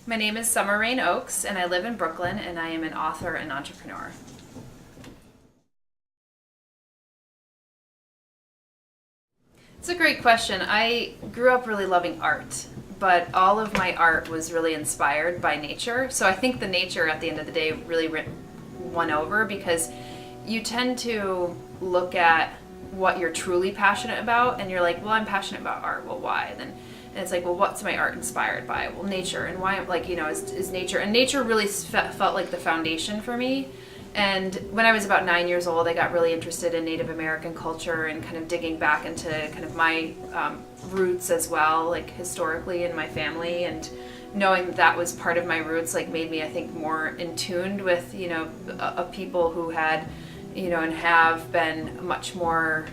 My name is Summer Rayne Oaks, and I live in Brooklyn, and I am an author and entrepreneur. It's a great question. I grew up really loving art, but all of my art was really inspired by nature. So I think the nature at the end of the day really won over because you tend to look at what you're truly passionate about and you're like, well, I'm passionate about art. Well, why? Then and it's like, well, what's my art inspired by? Well, nature. And why, like, is nature. And nature really felt like the foundation for me. And when I was about 9 years old, I got really interested in Native American culture and kind of digging back into kind of my roots as well, like historically in my family. And knowing that was part of my roots, like, made me, I think, more in tune with, a people who had, and have been much more,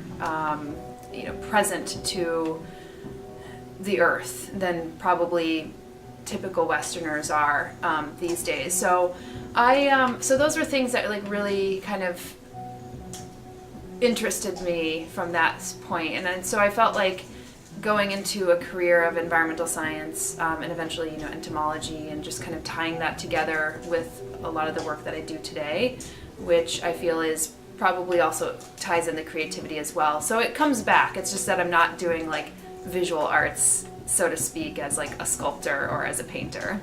present to the earth than probably typical Westerners are these days. So so those were things that like really kind of interested me from that point. And then, so I felt like going into a career of environmental science and eventually, entomology, and just kind of tying that together with a lot of the work that I do today, which I feel is probably also ties in the creativity as well. So it comes back. It's just that I'm not doing like visual arts, so to speak, as like a sculptor or as a painter.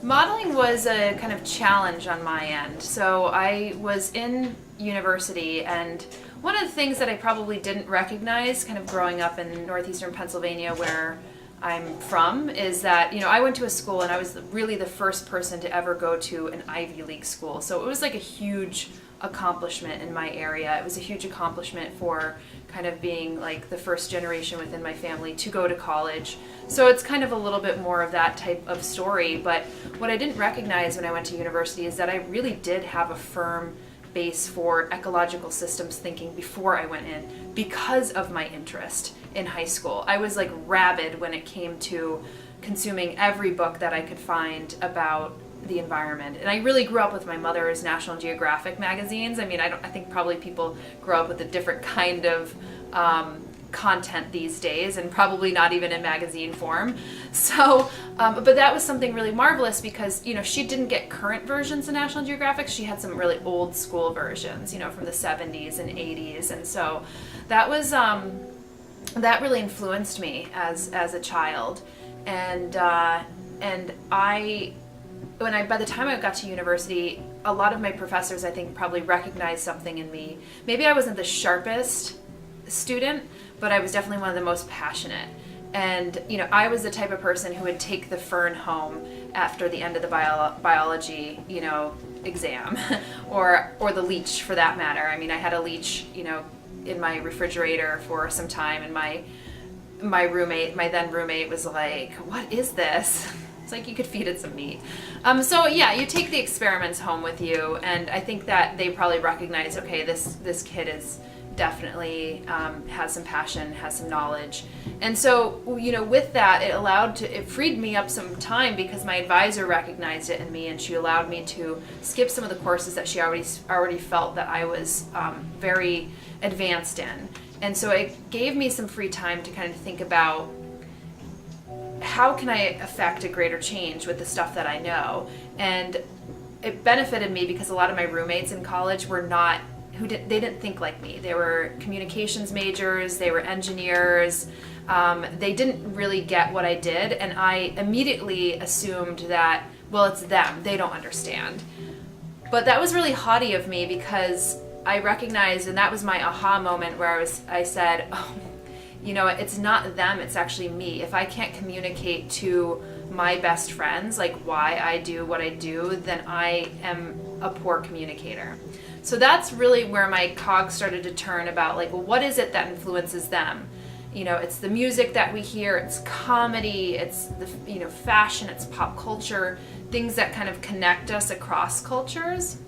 Modeling was a kind of challenge on my end. So I was in university, and one of the things that I probably didn't recognize kind of growing up in northeastern Pennsylvania where I'm from is that, I went to a school and I was really the first person to ever go to an Ivy League school. So it was like a huge accomplishment in my area. It was a huge accomplishment for kind of being like the first generation within my family to go to college. So it's kind of a little bit more of that type of story. But what I didn't recognize when I went to university is that I really did have a firm base for ecological systems thinking before I went in because of my interest in high school. I was like rabid when it came to consuming every book that I could find about the environment. And I really grew up with my mother's National Geographic magazines. I mean, I think probably people grow up with a different kind of content these days, and probably not even in magazine form. So, but that was something really marvelous because, she didn't get current versions of National Geographic. She had some really old school versions, from the 70s and 80s. And so that was, that really influenced me as a child. And by the time I got to university, a lot of my professors, I think, probably recognized something in me. Maybe I wasn't the sharpest student, but I was definitely one of the most passionate. And, I was the type of person who would take the fern home after the end of the biology, exam, or the leech for that matter. I mean, I had a leech, in my refrigerator for some time, and my then roommate was like, "What is this?" It's like you could feed it some meat. So yeah, you take the experiments home with you, and I think that they probably recognize, okay, this kid is definitely has some passion, has some knowledge. And so, with that, it freed me up some time because my advisor recognized it in me, and she allowed me to skip some of the courses that she already felt that I was very advanced in. And so it gave me some free time to kind of think about, how can I affect a greater change with the stuff that I know? And it benefited me because a lot of my roommates in college were not, they didn't think like me. They were communications majors, they were engineers. They didn't really get what I did, and I immediately assumed that, well, it's them, they don't understand. But that was really haughty of me because I recognized, and that was my aha moment where I said, oh, it's not them, it's actually me. If I can't communicate to my best friends, like why I do what I do, then I am a poor communicator. So that's really where my cogs started to turn about, like, well, what is it that influences them? It's the music that we hear, it's comedy, it's the, fashion, it's pop culture, things that kind of connect us across cultures.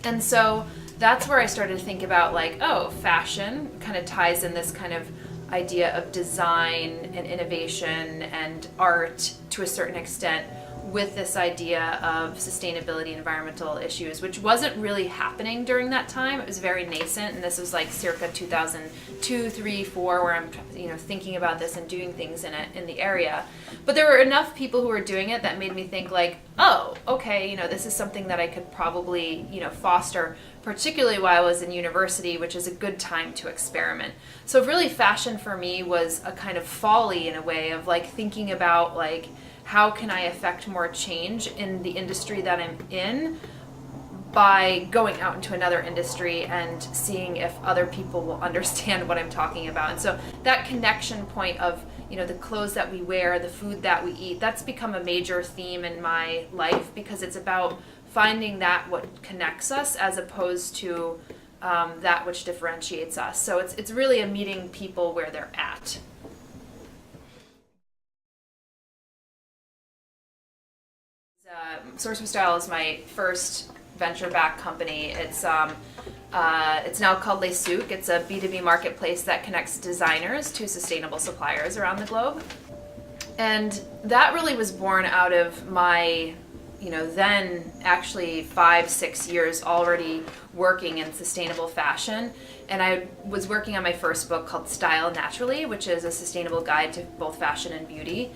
And so that's where I started to think about, like, oh, fashion kind of ties in this kind of idea of design and innovation and art to a certain extent with this idea of sustainability, environmental issues, which wasn't really happening during that time. It was very nascent, and this was like circa 2002, 3, 4, where I'm, thinking about this and doing things in the area. But there were enough people who were doing it that made me think like, oh, okay, this is something that I could probably, foster, particularly while I was in university, which is a good time to experiment. So really fashion for me was a kind of folly in a way of like thinking about like, how can I affect more change in the industry that I'm in by going out into another industry and seeing if other people will understand what I'm talking about. And so that connection point of, the clothes that we wear, the food that we eat, that's become a major theme in my life, because it's about finding that what connects us as opposed to that which differentiates us. So it's really a meeting people where they're at. Source for Style is my first venture-backed company. It's now called Les Souks. It's a B2B marketplace that connects designers to sustainable suppliers around the globe. And that really was born out of my, then actually 5-6 years already working in sustainable fashion. And I was working on my first book called Style Naturally, which is a sustainable guide to both fashion and beauty.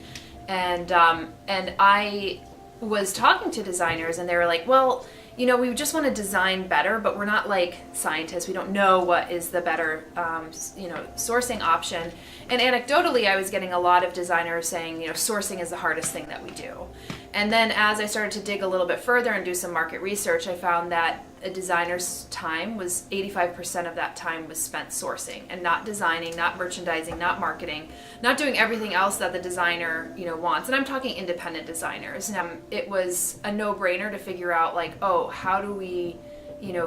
And I was talking to designers, and they were like, well, we just want to design better, but we're not like scientists. We don't know what is the better, sourcing option. And anecdotally, I was getting a lot of designers saying, sourcing is the hardest thing that we do. And then as I started to dig a little bit further and do some market research, I found that a designer's time was 85% of that time was spent sourcing and not designing, not merchandising, not marketing, not doing everything else that the designer, wants. And I'm talking independent designers. And it was a no-brainer to figure out like, oh, how do we,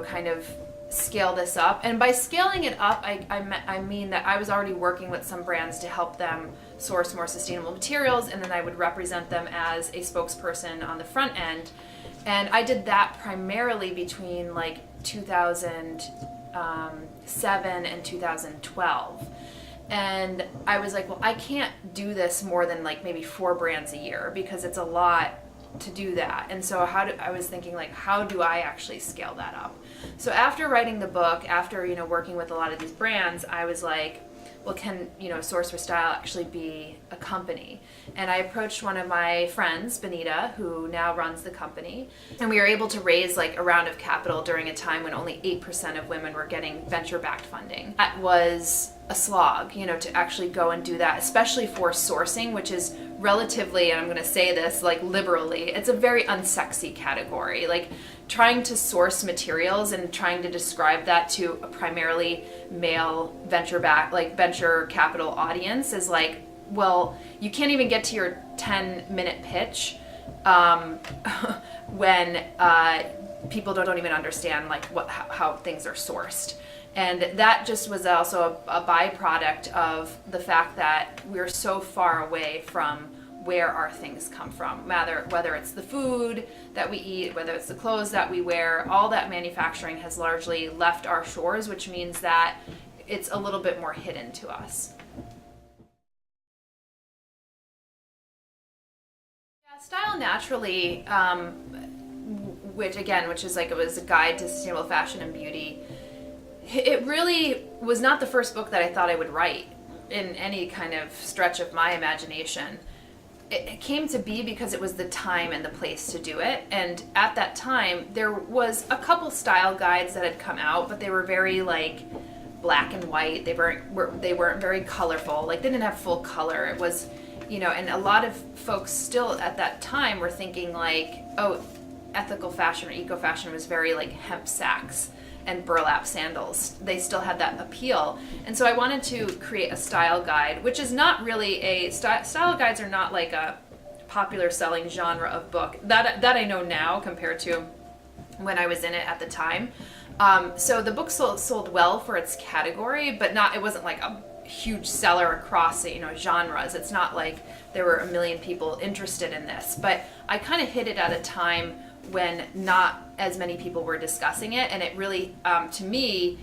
kind of scale this up? And by scaling it up, I mean that I was already working with some brands to help them source more sustainable materials, and then I would represent them as a spokesperson on the front end. And I did that primarily between like 2007 and 2012. And I was like, well, I can't do this more than like maybe 4 brands a year, because it's a lot to do that. And so I was thinking like, how do I actually scale that up? So after writing the book, after, working with a lot of these brands, I was like, well, can, Source for Style actually be a company? And I approached one of my friends, Benita, who now runs the company, and we were able to raise like a round of capital during a time when only 8% of women were getting venture-backed funding. That was a slog, to actually go and do that, especially for sourcing, which is relatively, and I'm going to say this like liberally, it's a very unsexy category. Like trying to source materials and trying to describe that to a primarily male venture capital audience is like, well, you can't even get to your 10-minute pitch when people don't even understand like how things are sourced. And that just was also a byproduct of the fact that we're so far away from where our things come from, whether it's the food that we eat, whether it's the clothes that we wear. All that manufacturing has largely left our shores, which means that it's a little bit more hidden to us. Yeah, Style Naturally, which is like, it was a guide to sustainable fashion and beauty. It really was not the first book that I thought I would write in any kind of stretch of my imagination. It came to be because it was the time and the place to do it. And at that time, there was a couple style guides that had come out, but they were very like black and white. They weren't very colorful. Like they didn't have full color. It was, and a lot of folks still at that time were thinking like, oh, ethical fashion or eco fashion was very like hemp sacks and burlap sandals. They still had that appeal. And so I wanted to create a style guide, which is not really style guides are not like a popular selling genre of book that I know now compared to when I was in it at the time. So the book sold well for its category, but it wasn't like a huge seller across genres. It's not like there were a million people interested in this, but I kind of hit it at a time when not as many people were discussing it, and it really, to me,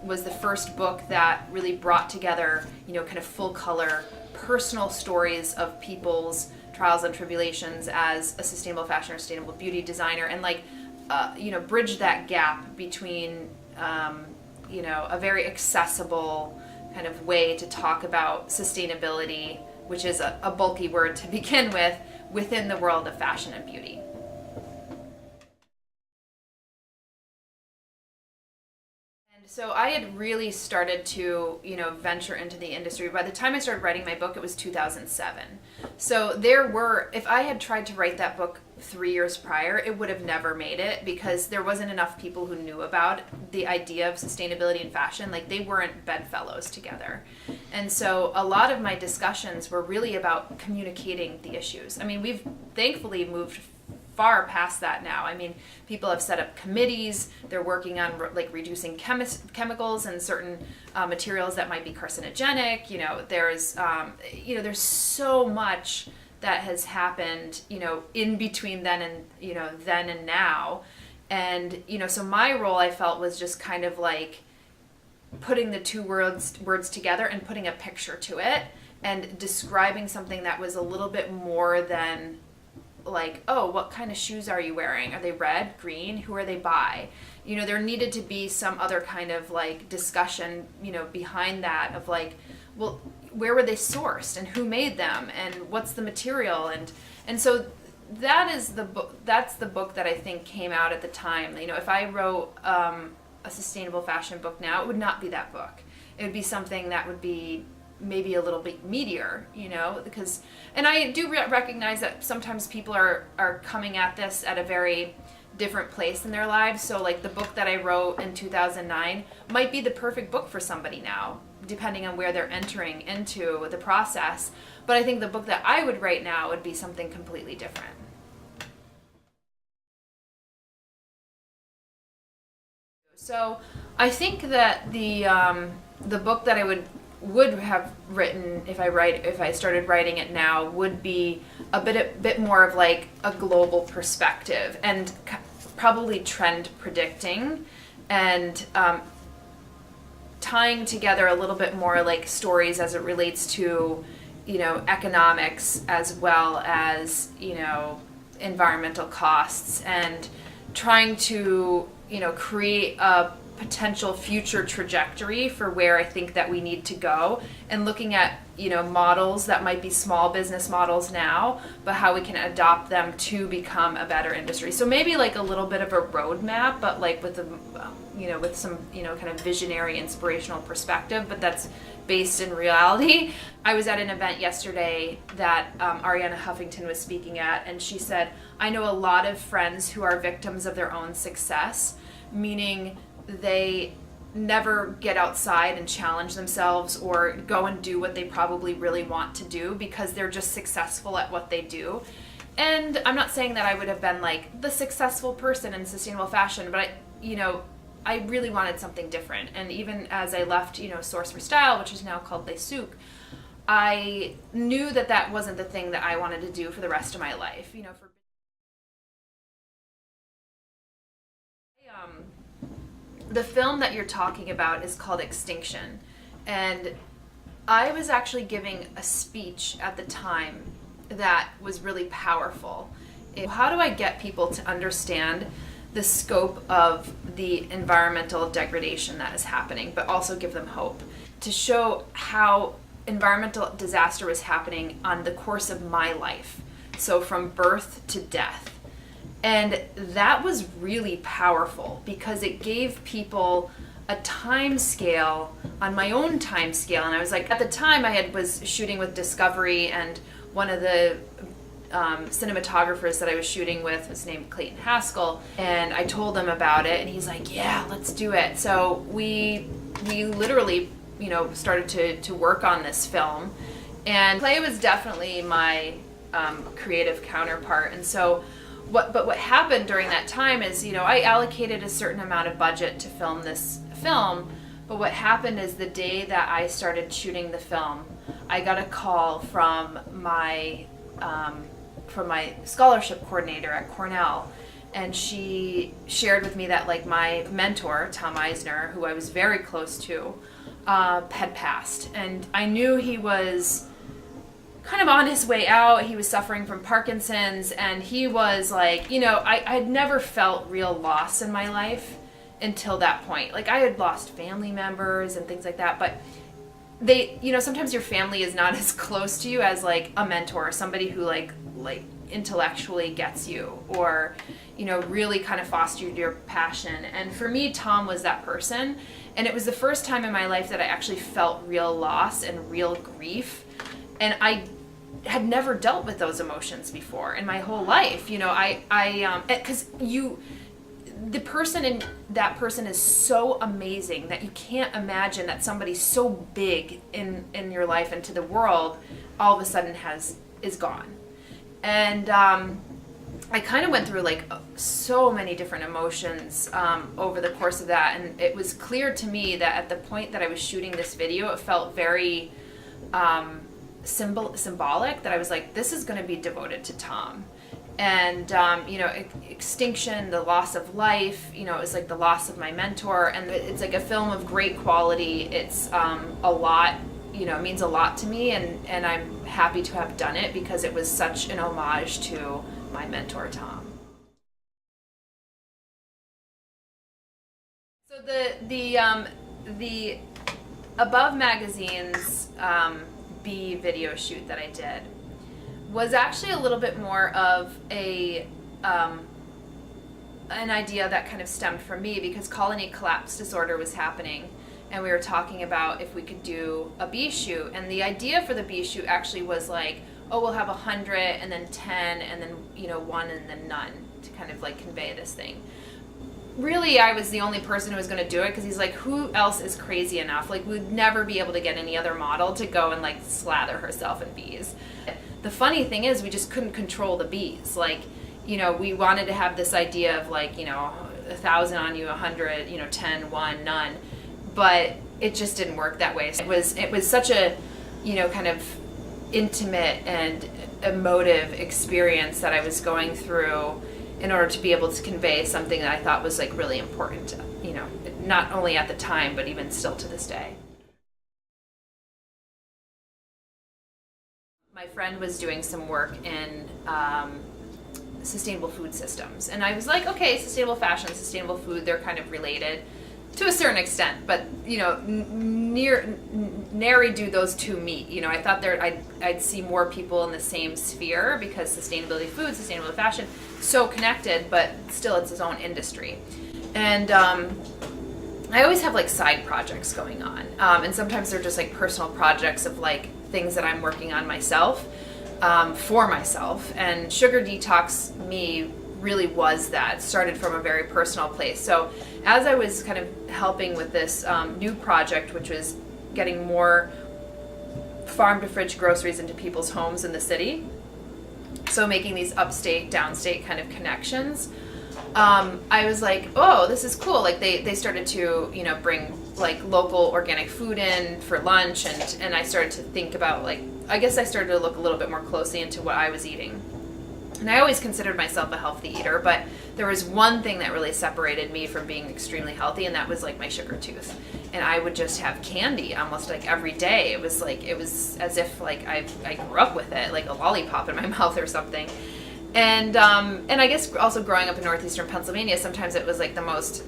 was the first book that really brought together, kind of full color personal stories of people's trials and tribulations as a sustainable fashion or sustainable beauty designer, and like bridge that gap between a very accessible kind of way to talk about sustainability, which is a bulky word to begin with, within the world of fashion and beauty. So I had really started to, venture into the industry. By the time I started writing my book, it was 2007. So if I had tried to write that book 3 years prior, it would have never made it, because there wasn't enough people who knew about the idea of sustainability in fashion. Like, they weren't bedfellows together. And so a lot of my discussions were really about communicating the issues. I mean, we've thankfully moved far past that now. I mean, people have set up committees. They're working on like reducing chemicals and certain materials that might be carcinogenic. There's so much that has happened, in between then and now. And, so my role, I felt, was just kind of like putting the two words together and putting a picture to it and describing something that was a little bit more than like, oh, what kind of shoes are you wearing? Are they red, green? Who are they by? There needed to be some other kind of like discussion, behind that, of like, well, where were they sourced and who made them and what's the material? And so that is that's the book that I think came out at the time. If I wrote a sustainable fashion book now, it would not be that book. It would be something that would be maybe a little bit meatier, because, and I do recognize that sometimes people are coming at this at a very different place in their lives. So like the book that I wrote in 2009 might be the perfect book for somebody now, depending on where they're entering into the process. But I think the book that I would write now would be something completely different. So I think that the book that I would have written if I started writing it now would be a bit more of like a global perspective, and probably trend predicting, and tying together a little bit more like stories as it relates to economics, as well as environmental costs, and trying to create a potential future trajectory for where I think that we need to go, and looking at models that might be small business models now, but how we can adopt them to become a better industry. So maybe like a little bit of a roadmap, but like with with some kind of visionary, inspirational perspective, but that's based in reality. I was at an event yesterday that Ariana Huffington was speaking at, and she said, I know a lot of friends who are victims of their own success, meaning they never get outside and challenge themselves or go and do what they probably really want to do, because they're just successful at what they do. And I'm not saying that I would have been like the successful person in sustainable fashion, but I really wanted something different. And even as I left, Source for Style, which is now called Les Souk, I knew that that wasn't the thing that I wanted to do for the rest of my life. The film that you're talking about is called Extinction, and I was actually giving a speech at the time that was really powerful. How do I get people to understand the scope of the environmental degradation that is happening, but also give them hope? To show how environmental disaster was happening on the course of my life, so from birth to death. And that was really powerful, because it gave people a time scale on my own time scale. And I was like, at the time was shooting with Discovery, and one of the cinematographers that I was shooting with was named Clayton Haskell, and I told him about it, and he's like, yeah, let's do it. So we literally started to work on this film, and Clay was definitely my creative counterpart. And so what happened during that time is, I allocated a certain amount of budget to film this film, but what happened is the day that I started shooting the film, I got a call from my scholarship coordinator at Cornell, and she shared with me that like my mentor, Tom Eisner, who I was very close to, had passed. And I knew he was kind of on his way out. He was suffering from Parkinson's, and he was like, you know, I'd never felt real loss in my life until that point. Like, I had lost family members and things like that, but they, you know, sometimes your family is not as close to you as like a mentor, somebody who like intellectually gets you, or, you know, really kind of fostered your passion. And for me, Tom was that person. And it was the first time in my life that I actually felt real loss and real grief. And I had never dealt with those emotions before in my whole life. You know, because the person in that person is so amazing that you can't imagine that somebody so big in your life and to the world all of a sudden is gone. And I kind of went through like so many different emotions over the course of that, and it was clear to me that at the point that I was shooting this video, it felt very symbolic, that I was like, this is going to be devoted to Tom. And you know, extinction, the loss of life, you know, it was like the loss of my mentor, and it's like a film of great quality. It's a lot, you know, it means a lot to me, and I'm happy to have done it because it was such an homage to my mentor, Tom. So the Above Magazine's B video shoot that I did was actually a little bit more of an idea that kind of stemmed from me, because colony collapse disorder was happening, and we were talking about if we could do a B shoot. And the idea for the B shoot actually was like, oh, we'll have 100 and then 10 and then, you know, 1 and then none, to kind of like convey this thing. Really, I was the only person who was going to do it, because he's like, who else is crazy enough? Like, we'd never be able to get any other model to go and like slather herself in bees. The funny thing is, we just couldn't control the bees. Like, you know, we wanted to have this idea of like, you know, 1,000 on you, 100, you know, 10, 1, none. But it just didn't work that way. It was such a, you know, kind of intimate and emotive experience that I was going through in order to be able to convey something that I thought was like really important, you know, not only at the time, but even still to this day. My friend was doing some work in sustainable food systems, and I was like, okay, sustainable fashion, sustainable food, they're kind of related to a certain extent, but, you know, nary do those two meet. You know, I thought I'd see more people in the same sphere, because sustainability food, sustainable fashion, so connected, but still it's its own industry. And I always have like side projects going on, and sometimes they're just like personal projects of like things that I'm working on myself, for myself. And Sugar Detox Me really was that. It started from a very personal place. So as I was kind of helping with this new project, which was getting more farm to fridge groceries into people's homes in the city, so making these upstate, downstate kind of connections, I was like, oh, this is cool. Like they started to, you know, bring like local organic food in for lunch, and I started to think about, like, I guess I started to look a little bit more closely into what I was eating. And I always considered myself a healthy eater, but there was one thing that really separated me from being extremely healthy, and that was like my sugar tooth. And I would just have candy almost like every day. It was as if like I grew up with it, like a lollipop in my mouth or something. And I guess also growing up in northeastern Pennsylvania, sometimes it was like the most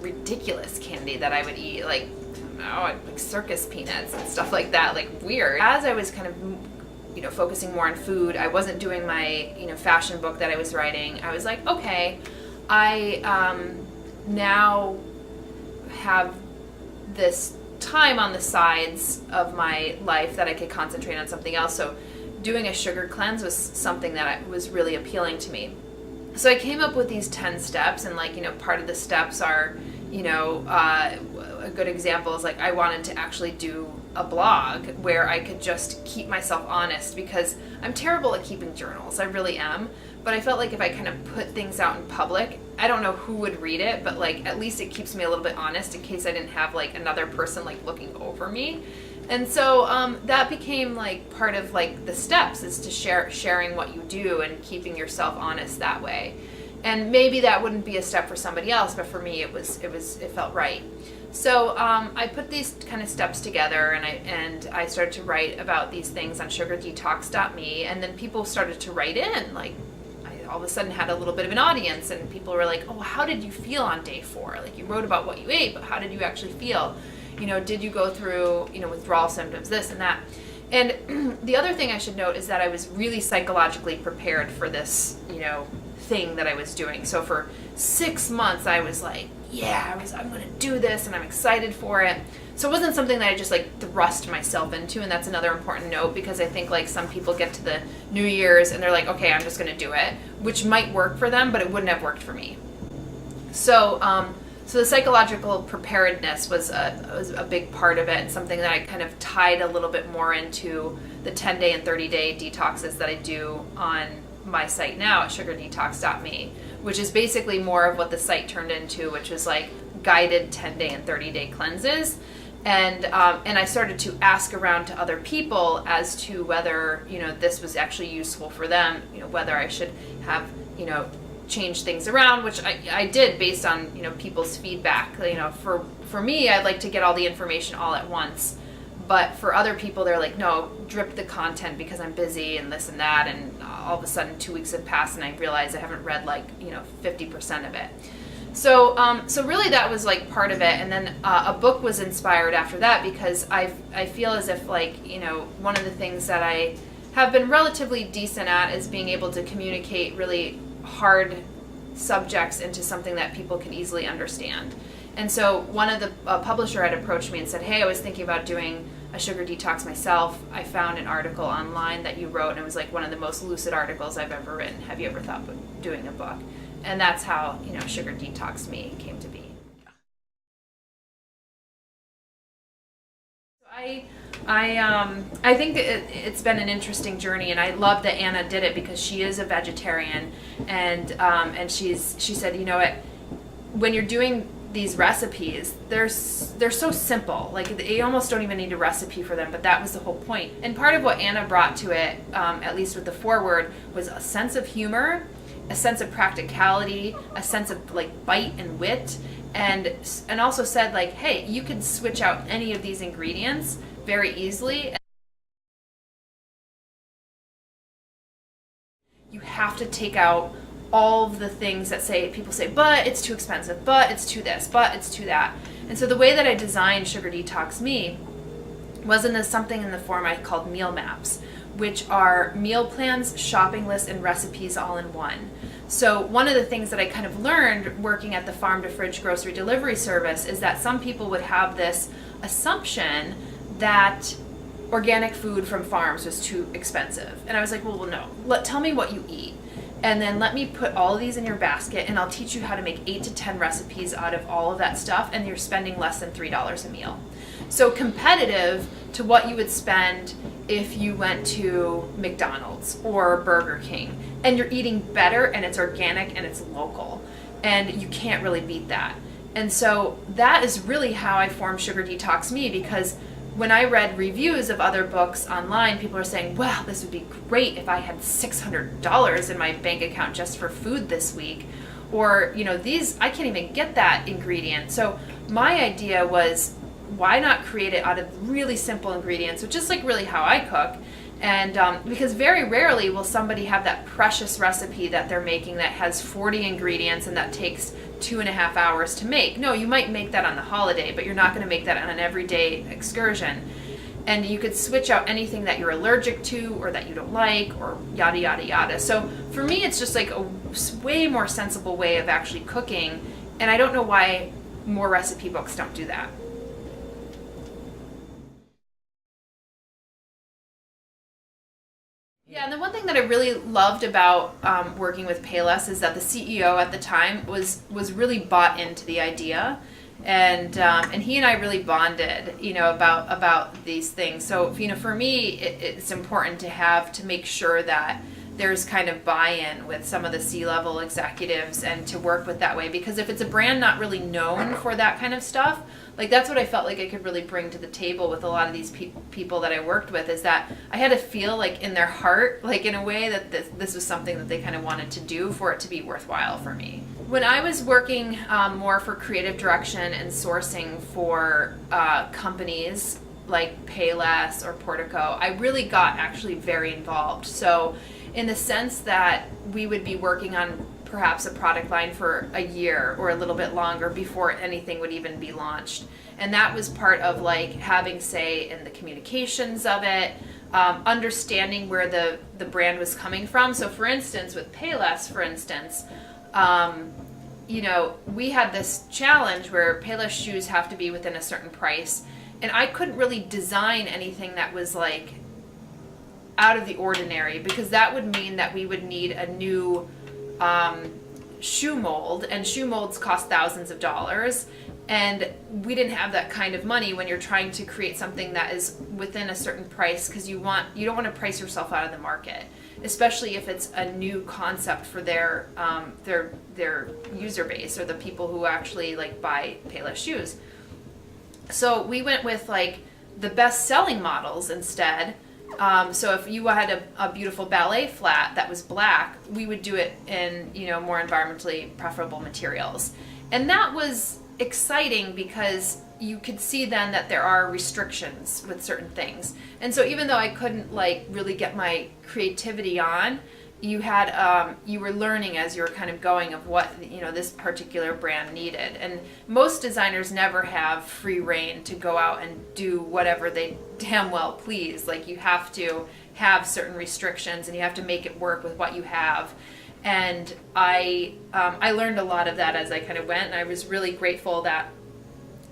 ridiculous candy that I would eat, like, I don't know, like circus peanuts and stuff like that, like weird. As I was kind of, you know, focusing more on food, I wasn't doing my, you know, fashion book that I was writing. I was like, okay, I now have this time on the sides of my life that I could concentrate on something else. So doing a sugar cleanse was something that was really appealing to me. So I came up with these 10 steps, and like, you know, part of the steps are, you know, a good example is like I wanted to actually do a blog where I could just keep myself honest, because I'm terrible at keeping journals. I really am. But I felt like if I kind of put things out in public, I don't know who would read it, but like at least it keeps me a little bit honest in case I didn't have like another person like looking over me. And so that became like part of like the steps, is to sharing what you do and keeping yourself honest that way. And maybe that wouldn't be a step for somebody else, but for me it felt right. So I put these kind of steps together, and I started to write about these things on sugardetox.me, and then people started to write in. Like, I all of a sudden had a little bit of an audience, and people were like, "Oh, how did you feel on day 4? Like, you wrote about what you ate, but how did you actually feel? Did you go through withdrawal symptoms, this and that?" And the other thing I should note is that I was really psychologically prepared for this, thing that I was doing. So for 6 months, I was like, I'm going to do this, and I'm excited for it. So it wasn't something that I just thrust myself into, and that's another important note, because I think some people get to the New Year's and they're like, okay, I'm just going to do it, which might work for them, but it wouldn't have worked for me. So, so the psychological preparedness was a big part of it, and something that I kind of tied a little bit more into the 10-day and 30-day detoxes that I do on my site now at sugardetox.me, which is basically more of what the site turned into, which was guided 10-day and 30-day cleanses. And I started to ask around to other people as to whether this was actually useful for them, whether I should have change things around, which I did based on people's feedback. For me, I'd like to get all the information all at once, but for other people, they're like, no, drip the content because I'm busy and this and that, and all of a sudden 2 weeks have passed and I realize I haven't read 50% of it. So really that was part of it, and then a book was inspired after that, because I feel as if one of the things that I have been relatively decent at is being able to communicate really hard subjects into something that people can easily understand. And so one of the publisher had approached me and said, hey, I was thinking about doing a sugar detox myself. I found an article online that you wrote, and it was one of the most lucid articles I've ever written. Have you ever thought of doing a book? And that's how Sugar Detox Me came to be. I think it's been an interesting journey, and I love that Anna did it, because she is a vegetarian, and she said, when you're doing these recipes, they're so simple. You almost don't even need a recipe for them, but that was the whole point. And part of what Anna brought to it, at least with the foreword, was a sense of humor, a sense of practicality, a sense of bite and wit, and also said hey, you can switch out any of these ingredients very easily. You have to take out all of the things that people say, but it's too expensive, but it's too this, but it's too that. And so the way that I designed Sugar Detox Me was something in the form I called meal maps, which are meal plans, shopping lists, and recipes all in one. So one of the things that I kind of learned working at the farm to fridge grocery delivery service is that some people would have this assumption that organic food from farms was too expensive. And I was like, well, no, tell me what you eat. And then let me put all of these in your basket, and I'll teach you how to make 8 to 10 recipes out of all of that stuff, and you're spending less than $3 a meal. So competitive to what you would spend if you went to McDonald's or Burger King, and you're eating better, and it's organic, and it's local, and you can't really beat that. And so that is really how I formed Sugar Detox Me, because when I read reviews of other books online, people are saying, wow, this would be great if I had $600 in my bank account just for food this week. Or, I can't even get that ingredient. So my idea was, why not create it out of really simple ingredients, which is really how I cook. And because very rarely will somebody have that precious recipe that they're making that has 40 ingredients and that takes 2.5 hours to make. No, you might make that on the holiday, but you're not going to make that on an everyday excursion. And you could switch out anything that you're allergic to or that you don't like, or yada, yada, yada. So for me, it's just a way more sensible way of actually cooking. And I don't know why more recipe books don't do that. Yeah, and the one thing that I really loved about working with Payless is that the CEO at the time was really bought into the idea, and he and I really bonded, about these things. So for me, it's important to make sure that there's kind of buy-in with some of the C-level executives and to work with that way. Because if it's a brand not really known for that kind of stuff, like that's what I felt like I could really bring to the table with a lot of these people that I worked with, is that I had to feel like in their heart, like in a way that this was something that they kind of wanted to do for it to be worthwhile for me. When I was working more for creative direction and sourcing for companies like Payless or Portico, I really got actually very involved. So in the sense that we would be working on perhaps a product line for a year or a little bit longer before anything would even be launched. And that was part of like having say in the communications of it, understanding where the brand was coming from. So for instance, with Payless, for instance, you know, we had this challenge where Payless shoes have to be within a certain price. And I couldn't really design anything that was like out of the ordinary, because that would mean that we would need a new shoe mold, and shoe molds cost thousands of dollars, and we didn't have that kind of money when you're trying to create something that is within a certain price, because you don't want to price yourself out of the market, especially if it's a new concept for their user base, or the people who actually like buy Payless shoes. So we went with like the best selling models instead. So if you had a beautiful ballet flat that was black, we would do it in, you know, more environmentally preferable materials. And that was exciting because you could see then that there are restrictions with certain things. And so even though I couldn't like really get my creativity on, you had you were learning as you were kind of going of what, you know, this particular brand needed. And most designers never have free reign to go out and do whatever they damn well please. Like you have to have certain restrictions and you have to make it work with what you have. And I learned a lot of that as I kind of went, and I was really grateful that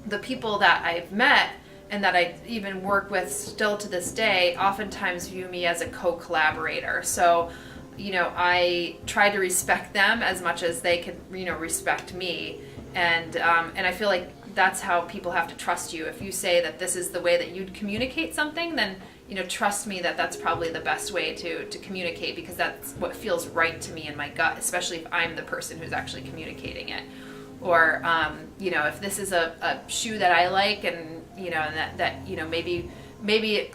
the people that I've met and that I even work with still to this day oftentimes view me as a co-collaborator. So, you know, I try to respect them as much as they could, you know, respect me. And I feel like that's how people have to trust you. If you say that this is the way that you'd communicate something, then, you know, trust me that that's probably the best way to communicate, because that's what feels right to me in my gut, especially if I'm the person who's actually communicating it. Or, you know, if this is a shoe that I like, and, you know, and that you know, maybe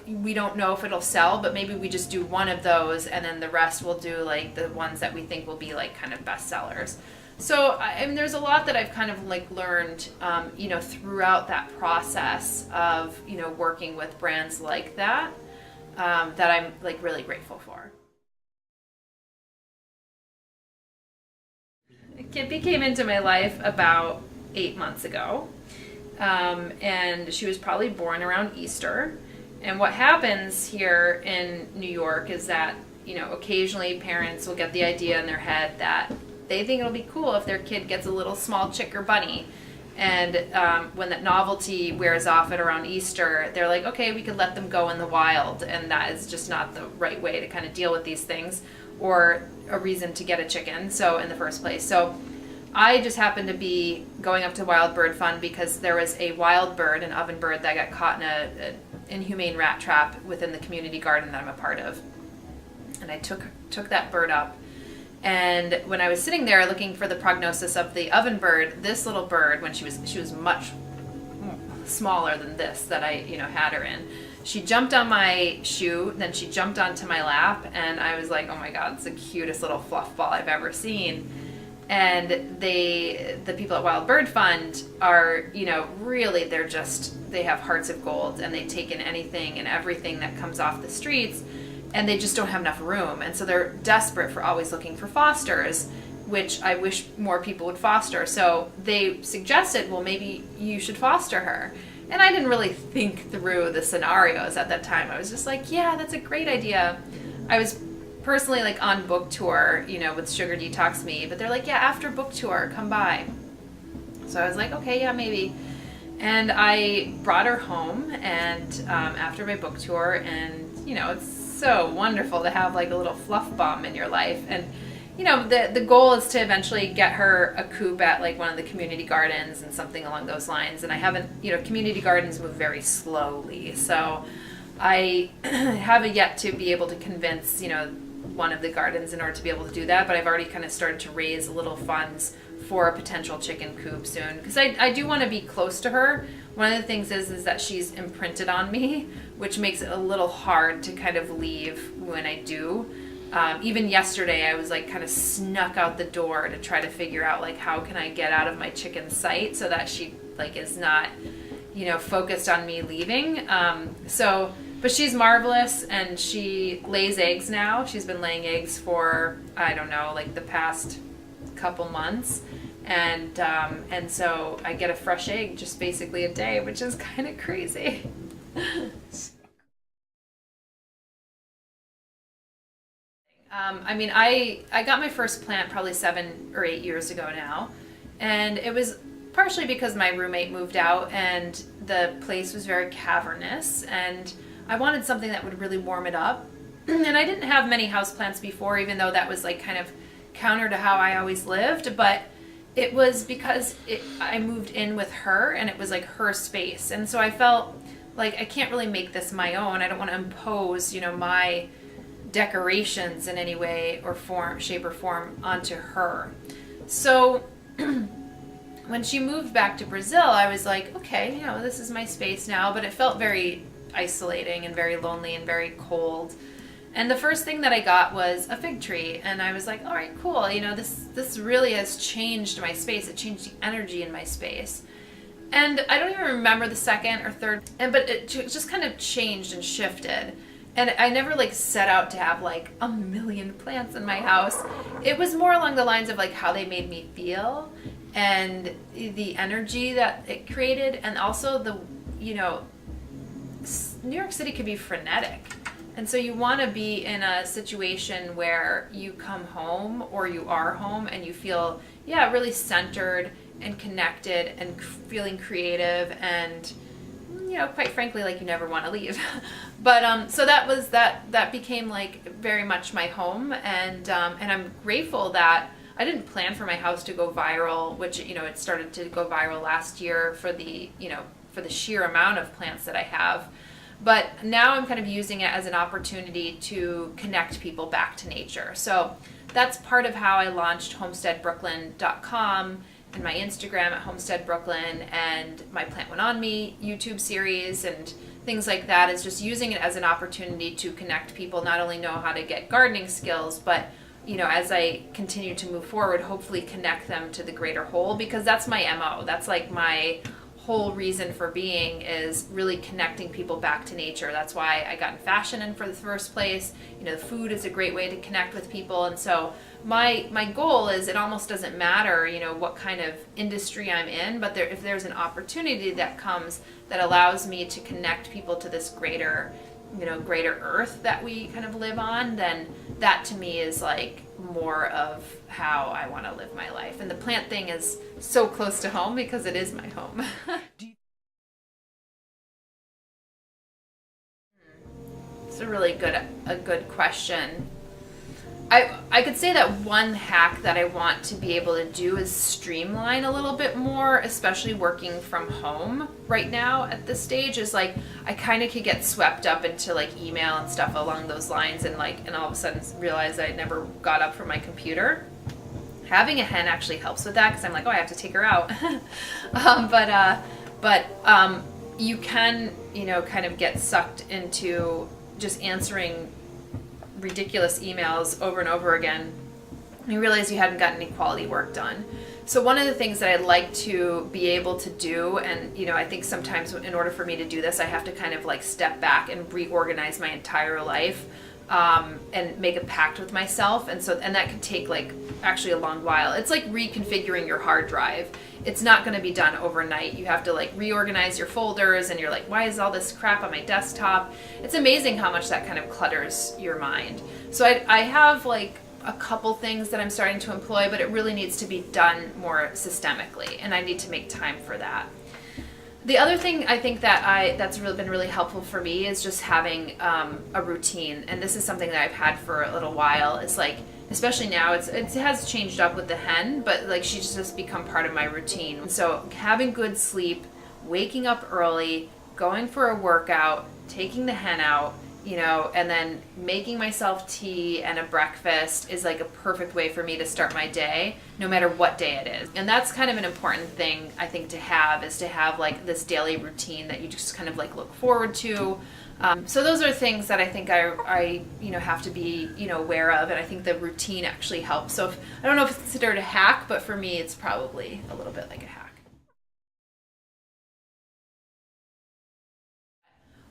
we don't know if it'll sell, but maybe we just do one of those, and then the rest we'll do like the ones that we think will be like kind of best sellers. So I mean, there's a lot that I've kind of like learned, you know, throughout that process of, you know, working with brands like that, that I'm like really grateful for. Kippy came into my life about 8 months ago, and she was probably born around Easter. And what happens here in New York is that, you know, occasionally parents will get the idea in their head that they think it'll be cool if their kid gets a little small chick or bunny. And when that novelty wears off at around Easter, they're like, okay, we could let them go in the wild. And that is just not the right way to kind of deal with these things, or a reason to get a chicken, so in the first place. So I just happened to be going up to Wild Bird Fund because there was a wild bird, an oven bird, that got caught in an inhumane rat trap within the community garden that I'm a part of. And I took that bird up. And when I was sitting there looking for the prognosis of the oven bird, this little bird, when she was much smaller than this that I, you know, had her in, she jumped on my shoe, then she jumped onto my lap, and I was like, oh my God, it's the cutest little fluff ball I've ever seen. And the people at Wild Bird Fund are, you know, really, they have hearts of gold, and they take in anything and everything that comes off the streets, and they just don't have enough room. And so they're desperate for always looking for fosters, which I wish more people would foster. So they suggested, well, maybe you should foster her. And I didn't really think through the scenarios at that time. I was just like, yeah, that's a great idea. I was personally like on book tour, you know, with Sugar Detox Me, but they're like, yeah, after book tour, come by. So I was like, okay, yeah, maybe. And I brought her home, and after my book tour, and, you know, it's so wonderful to have like a little fluff bomb in your life. And, you know, the goal is to eventually get her a coop at like one of the community gardens and something along those lines. And I haven't, you know, community gardens move very slowly. So I haven't yet to be able to convince, you know, one of the gardens in order to be able to do that, but I've already kind of started to raise little funds for a potential chicken coop soon, because I do want to be close to her. One of the things is that she's imprinted on me, which makes it a little hard to kind of leave when I do. Even yesterday, I was like kind of snuck out the door to try to figure out like how can I get out of my chicken sight so that she like is not, focused on me leaving. But she's marvelous, and she lays eggs now. She's been laying eggs for, I don't know, like the past couple months. And so I get a fresh egg just basically a day, which is kind of crazy. I got my first plant probably 7 or 8 years ago now, and it was partially because my roommate moved out and the place was very cavernous, and I wanted something that would really warm it up. And I didn't have many houseplants before, even though that was like kind of counter to how I always lived, but it was because I moved in with her and it was like her space, and so I felt like I can't really make this my own. I don't want to impose, my decorations in any way or form, shape or form onto her. So when she moved back to Brazil, I was like, okay, this is my space now, but it felt very isolating and very lonely and very cold. And the first thing that I got was a fig tree, and I was like, all right, cool. This really has changed my space. It changed the energy in my space. And I don't even remember the second or third, but it just kind of changed and shifted. And I never like set out to have like a million plants in my house. It was more along the lines of like how they made me feel and the energy that it created, and also the, New York City could be frenetic. And so you want to be in a situation where you come home or you are home and you feel, really centered and connected and feeling creative and, quite frankly, like you never want to leave. But so that became like very much my home, and I'm grateful that I didn't plan for my house to go viral, which, it started to go viral last year for the sheer amount of plants that I have. But now I'm kind of using it as an opportunity to connect people back to nature. So that's part of how I launched homesteadbrooklyn.com and my Instagram at homesteadbrooklyn and my Plant One On Me YouTube series and things like that, is just using it as an opportunity to connect people, not only know how to get gardening skills, but as I continue to move forward, hopefully connect them to the greater whole, because that's my MO. That's like my whole reason for being, is really connecting people back to nature. That's why I got in fashion in for the first place. The food is a great way to connect with people. And so my goal is, it almost doesn't matter, what kind of industry I'm in, but if there's an opportunity that comes that allows me to connect people to this greater earth that we kind of live on, then that to me is like more of how I want to live my life. And the plant thing is so close to home because it is my home. It's a really good question. I could say that one hack that I want to be able to do is streamline a little bit more, especially working from home right now at this stage. Is like I kind of could get swept up into like email and stuff along those lines, and all of a sudden realize I never got up from my computer. Having a hen actually helps with that, because I'm like, oh, I have to take her out. But you can kind of get sucked into just answering ridiculous emails over and over again. You realize you haven't gotten any quality work done. So one of the things that I'd like to be able to do, and I think sometimes in order for me to do this, I have to kind of like step back and reorganize my entire life, and make a pact with myself. And that can take like actually a long while. It's like reconfiguring your hard drive. It's not going to be done overnight. You have to like reorganize your folders, and you're like, why is all this crap on my desktop? It's amazing how much that kind of clutters your mind. So I have like a couple things that I'm starting to employ, but it really needs to be done more systemically, and I need to make time for that. The other thing I think that's really been really helpful for me is just having a routine, and this is something that I've had for a little while. It's like, especially now, it has changed up with the hen, but like she's just become part of my routine. So having good sleep, waking up early, going for a workout, taking the hen out, and then making myself tea and a breakfast is like a perfect way for me to start my day, no matter what day it is. And that's kind of an important thing, I think, to have, is to have like this daily routine that you just kind of like look forward to. So those are things that I think I have to be, aware of, and I think the routine actually helps. So I don't know if it's considered a hack, but for me, it's probably a little bit like a hack.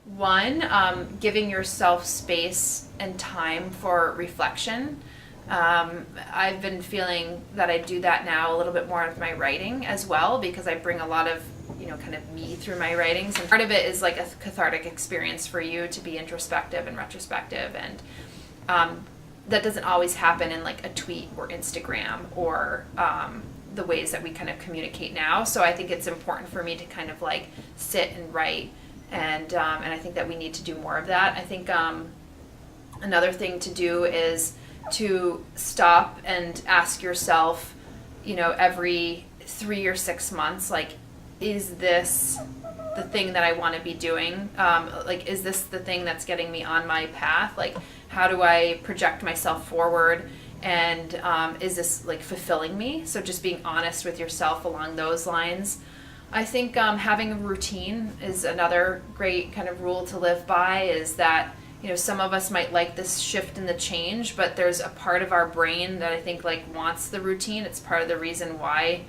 One, giving yourself space and time for reflection. I've been feeling that I do that now a little bit more with my writing as well, because I bring a lot of, kind of me through my writings. And part of it is like a cathartic experience for you to be introspective and retrospective. And that doesn't always happen in like a tweet or Instagram or the ways that we kind of communicate now. So I think it's important for me to kind of like sit and write. And I think that we need to do more of that. I think another thing to do is to stop and ask yourself, every 3 or 6 months, like, is this the thing that I want to be doing? Like, is this the thing that's getting me on my path? Like, how do I project myself forward? And is this like fulfilling me? So just being honest with yourself along those lines. I think having a routine is another great kind of rule to live by, is that, some of us might like this shift and the change, but there's a part of our brain that I think like wants the routine. It's part of the reason why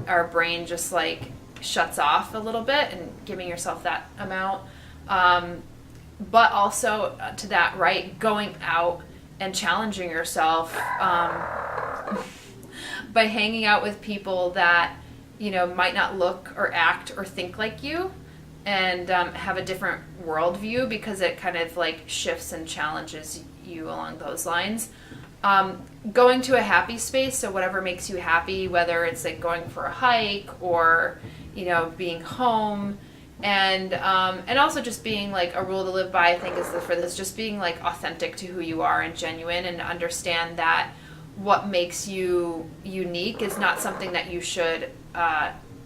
our brain just like shuts off a little bit, and giving yourself that amount. But also to that, right, going out and challenging yourself by hanging out with people that might not look or act or think like you, and have a different worldview, because it kind of like shifts and challenges you along those lines. Going to a happy space, so whatever makes you happy, whether it's like going for a hike or being home, and also just being like a rule to live by, I think, is for this, just being like authentic to who you are and genuine, and understand that what makes you unique is not something that you should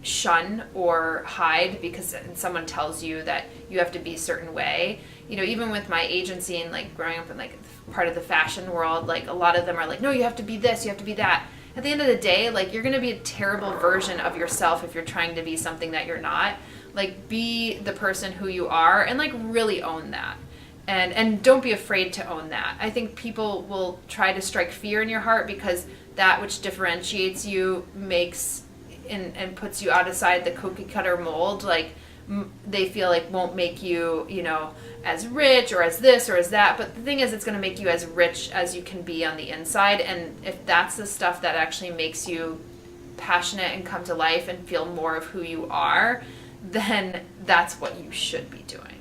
shun or hide because someone tells you that you have to be a certain way. Even with my agency and like growing up in like part of the fashion world, like a lot of them are like, no, you have to be this, you have to be that. At the end of the day, like, you're going to be a terrible version of yourself if you're trying to be something that you're not. Like, be the person who you are, and like really own that. And don't be afraid to own that. I think people will try to strike fear in your heart, because that which differentiates you makes and puts you outside the cookie cutter mold, like they feel like won't make you, as rich or as this or as that. But the thing is, it's going to make you as rich as you can be on the inside. And if that's the stuff that actually makes you passionate and come to life and feel more of who you are, then that's what you should be doing.